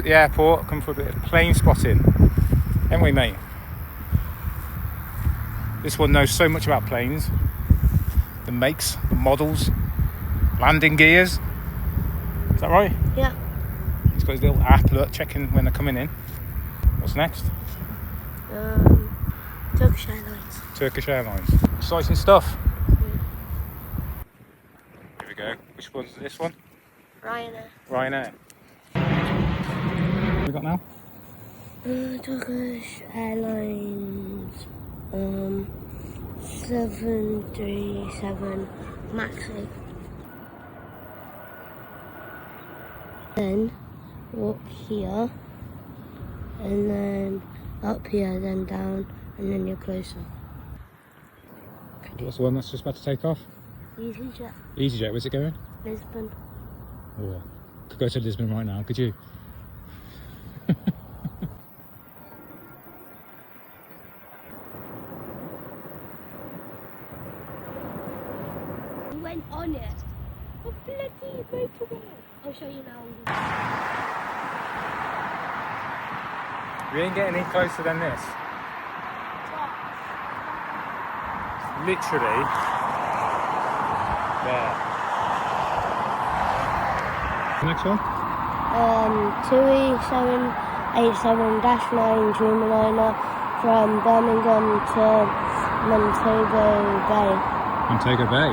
at the airport, come for a bit of plane spotting. Haven't we, mate? This one knows so much about planes. The makes, the models, landing gears. Is that right? Yeah. He's got his little app, look, checking when they're coming in. What's next? Turkish Airlines. Turkish Airlines. Exciting stuff. Here we go. Which one's this one? Ryanair. Ryanair. What have we got now? Turkish Airlines 737 Max 8. Then walk here, and then up here, then down, and then you're closer. What's the one that's just about to take off? EasyJet. EasyJet, where's it going? Lisbon. Oh, could go to Lisbon right now, could you? We went on it. Oh, bloody motorway. I'll show you now. We ain't getting any closer than this. Literally there. Next one? 2E787-9 Dreamliner from Birmingham to Montego Bay. Montego Bay.